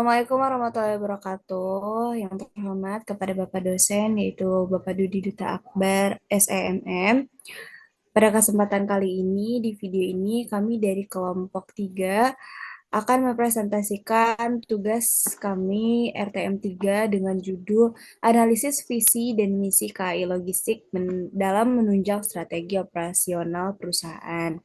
Assalamualaikum warahmatullahi wabarakatuh. Yang terhormat kepada Bapak dosen, yaitu Bapak Dudi Duta Akbar, SEMM. Pada kesempatan kali ini, di video ini, kami dari kelompok 3 akan mempresentasikan tugas kami RTM 3 dengan judul Analisis Visi dan Misi KAI Logistik dalam menunjang strategi operasional perusahaan.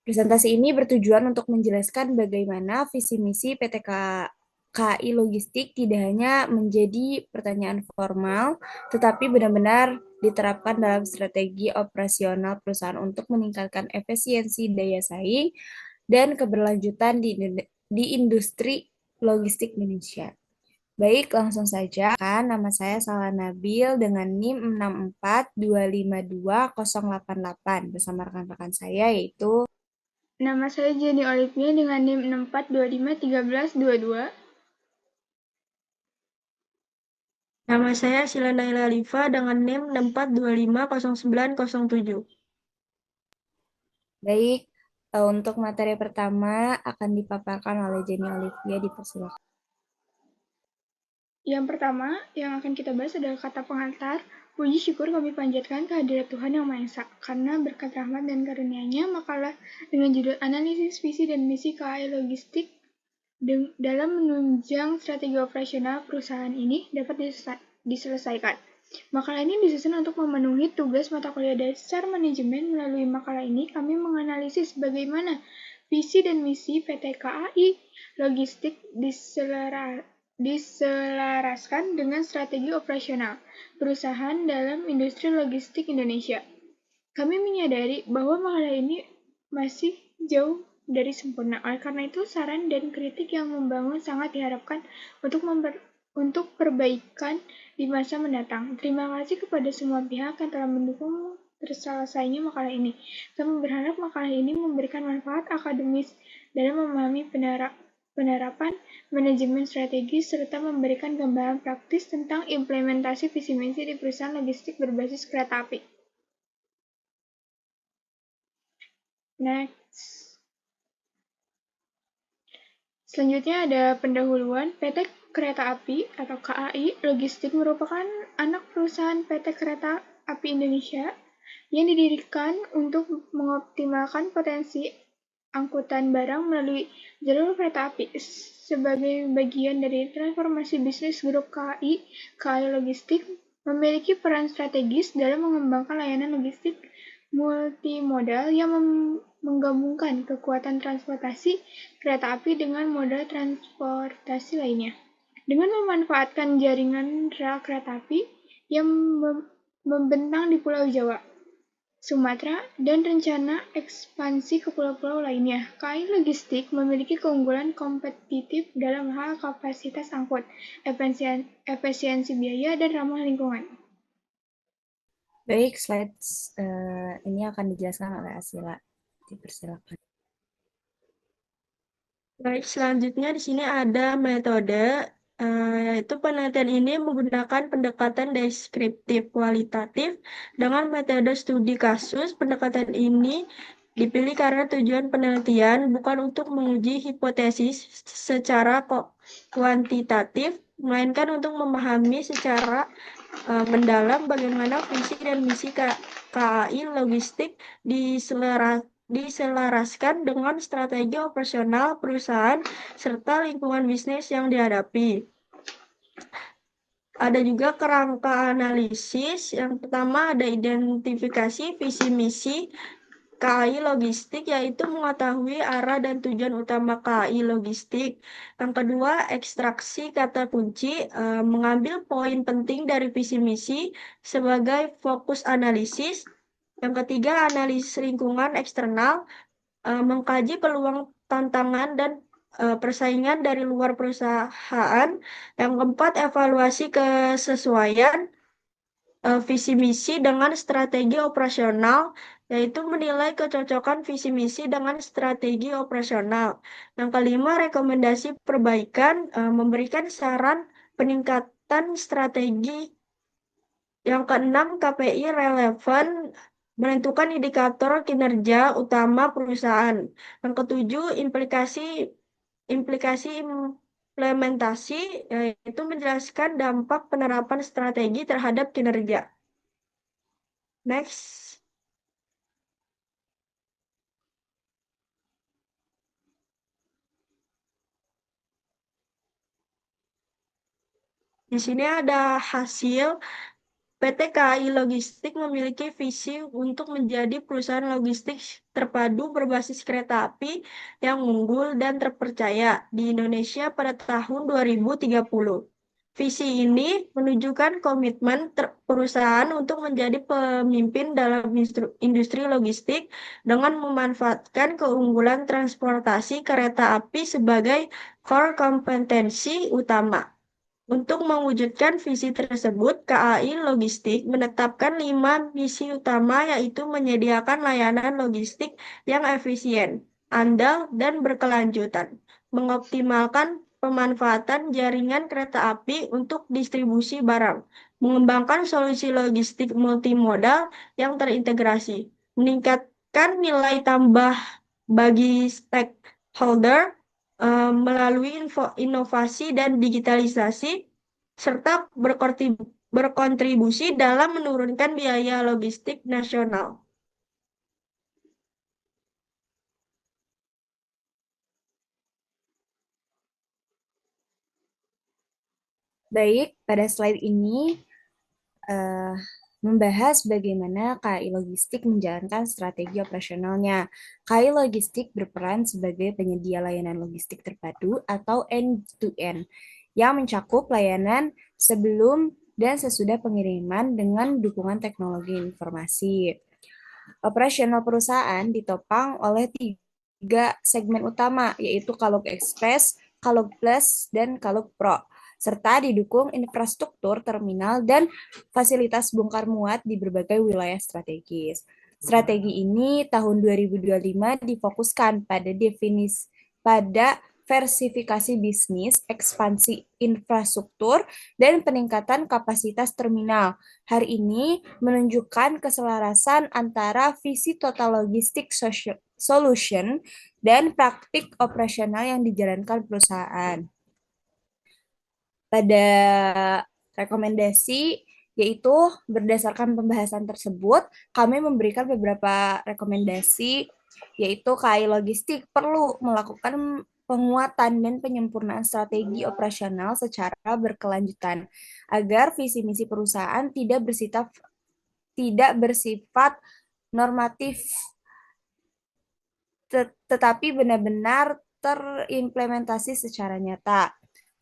Presentasi ini bertujuan untuk menjelaskan bagaimana visi misi PT KAI Logistik tidak hanya menjadi pertanyaan formal, tetapi benar-benar diterapkan dalam strategi operasional perusahaan untuk meningkatkan efisiensi daya saing dan keberlanjutan di industri logistik Indonesia. Baik, langsung saja. Nama saya Salah Nabil dengan NIM 642520888 bersama rekan-rekan saya yaitu Nama saya Jenny Olivia dengan NIM 64251322. Nama saya Sila Naila Alifa dengan NIM 64250907. Baik, untuk materi pertama akan dipaparkan oleh Jenny Olivia, dipersilakan. Yang pertama, yang akan kita bahas adalah kata pengantar. Puji syukur kami panjatkan kehadirat Tuhan Yang Maha Esa, karena berkat rahmat dan karunia-Nya, makalah dengan judul Analisis Visi dan Misi KAI Logistik dalam menunjang strategi operasional perusahaan ini dapat diselesaikan. Makalah ini disusun untuk memenuhi tugas mata kuliah dasar manajemen. Melalui makalah ini, kami menganalisis bagaimana visi dan misi PT KAI Logistik diselaraskan dengan strategi operasional perusahaan dalam industri logistik Indonesia. Kami menyadari bahwa makalah ini masih jauh dari sempurna. Oleh karena itu, saran dan kritik yang membangun sangat diharapkan untuk perbaikan di masa mendatang. Terima kasih kepada semua pihak yang telah mendukung terselesainya makalah ini. Kami berharap makalah ini memberikan manfaat akademis dalam memahami penerapan manajemen strategis serta memberikan gambaran praktis tentang implementasi visi misi di perusahaan logistik berbasis kereta api. Next. Selanjutnya ada pendahuluan. PT Kereta Api atau KAI Logistik merupakan anak perusahaan PT Kereta Api Indonesia yang didirikan untuk mengoptimalkan potensi angkutan barang melalui jalur kereta api. Sebagai bagian dari transformasi bisnis grup KAI, KAI Logistik memiliki peran strategis dalam mengembangkan layanan logistik multimodal yang menggabungkan kekuatan transportasi kereta api dengan moda transportasi lainnya. Dengan memanfaatkan jaringan rel kereta api yang membentang di Pulau Jawa, Sumatera, dan rencana ekspansi ke pulau-pulau lainnya, KAI Logistik memiliki keunggulan kompetitif dalam hal kapasitas angkut, efisiensi biaya, dan ramah lingkungan. Baik, slides ini akan dijelaskan oleh Asila. Dipersilakan. Baik, selanjutnya di sini ada metode, yaitu penelitian ini menggunakan pendekatan deskriptif kualitatif dengan metode studi kasus. Pendekatan ini dipilih karena tujuan penelitian bukan untuk menguji hipotesis secara kuantitatif, melainkan untuk memahami secara mendalam bagaimana visi dan misi KAI Logistik diselaraskan dengan strategi operasional perusahaan serta lingkungan bisnis yang dihadapi. Ada juga kerangka analisis. Yang pertama ada identifikasi visi misi KAI Logistik, yaitu mengetahui arah dan tujuan utama KAI Logistik. Yang kedua, ekstraksi kata kunci, mengambil poin penting dari visi misi sebagai fokus analisis. Yang ketiga, analisis lingkungan eksternal, mengkaji peluang, tantangan, dan persaingan dari luar perusahaan. Yang keempat, evaluasi kesesuaian visi misi dengan strategi operasional, yaitu menilai kecocokan visi misi dengan strategi operasional. Yang kelima, rekomendasi perbaikan, memberikan saran peningkatan strategi. Yang keenam, KPI relevan, menentukan indikator kinerja utama perusahaan. Yang ketujuh, implikasi Implikasi implementasi yaitu menjelaskan dampak penerapan strategi terhadap kinerja. Next. Di sini ada hasil. PT KAI Logistik memiliki visi untuk menjadi perusahaan logistik terpadu berbasis kereta api yang unggul dan terpercaya di Indonesia pada tahun 2030. Visi ini menunjukkan komitmen perusahaan untuk menjadi pemimpin dalam industri logistik dengan memanfaatkan keunggulan transportasi kereta api sebagai core kompetensi utama. Untuk mewujudkan visi tersebut, KAI Logistik menetapkan 5 misi utama yaitu menyediakan layanan logistik yang efisien, andal, dan berkelanjutan, mengoptimalkan pemanfaatan jaringan kereta api untuk distribusi barang, mengembangkan solusi logistik multimodal yang terintegrasi, meningkatkan nilai tambah bagi stakeholder melalui inovasi dan digitalisasi, serta berkontribusi dalam menurunkan biaya logistik nasional. Baik, pada slide ini eh, membahas bagaimana KAI Logistik menjalankan strategi operasionalnya. KAI Logistik berperan sebagai penyedia layanan logistik terpadu atau end-to-end yang mencakup layanan sebelum dan sesudah pengiriman dengan dukungan teknologi informasi. Operasional perusahaan ditopang oleh tiga segmen utama, yaitu Kalug Express, Kalug Plus, dan Kalug Pro, serta didukung infrastruktur terminal dan fasilitas bongkar muat di berbagai wilayah strategis. Strategi ini tahun 2025 difokuskan pada versifikasi bisnis, ekspansi infrastruktur, dan peningkatan kapasitas terminal. Hari ini menunjukkan keselarasan antara visi total logistik solution dan praktik operasional yang dijalankan perusahaan. Pada rekomendasi, yaitu berdasarkan pembahasan tersebut, kami memberikan beberapa rekomendasi, yaitu KAI Logistik perlu melakukan penguatan dan penyempurnaan strategi operasional secara berkelanjutan agar visi misi perusahaan tidak bersifat normatif tetapi benar-benar terimplementasi secara nyata.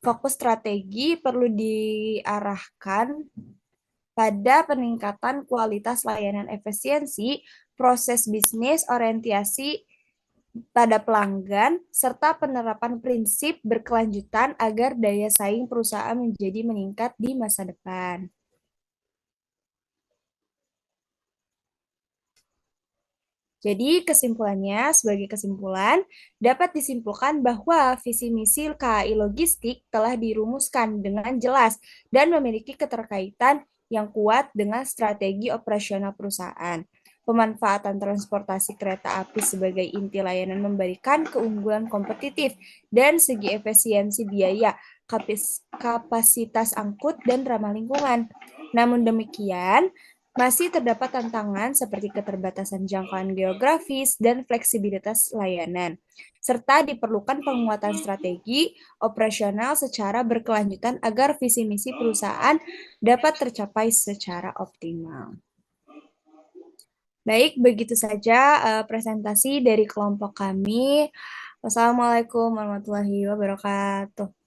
Fokus strategi perlu diarahkan pada peningkatan kualitas layanan, efisiensi, proses bisnis, orientasi pada pelanggan, serta penerapan prinsip berkelanjutan agar daya saing perusahaan menjadi meningkat di masa depan. Jadi sebagai kesimpulan, dapat disimpulkan bahwa visi misi KAI Logistik telah dirumuskan dengan jelas dan memiliki keterkaitan yang kuat dengan strategi operasional perusahaan. Pemanfaatan transportasi kereta api sebagai inti layanan memberikan keunggulan kompetitif dan segi efisiensi biaya, kapasitas angkut, dan ramah lingkungan. Namun demikian, masih terdapat tantangan seperti keterbatasan jangkauan geografis dan fleksibilitas layanan, serta diperlukan penguatan strategi operasional secara berkelanjutan agar visi misi perusahaan dapat tercapai secara optimal. Baik, begitu saja presentasi dari kelompok kami. Wassalamualaikum warahmatullahi wabarakatuh.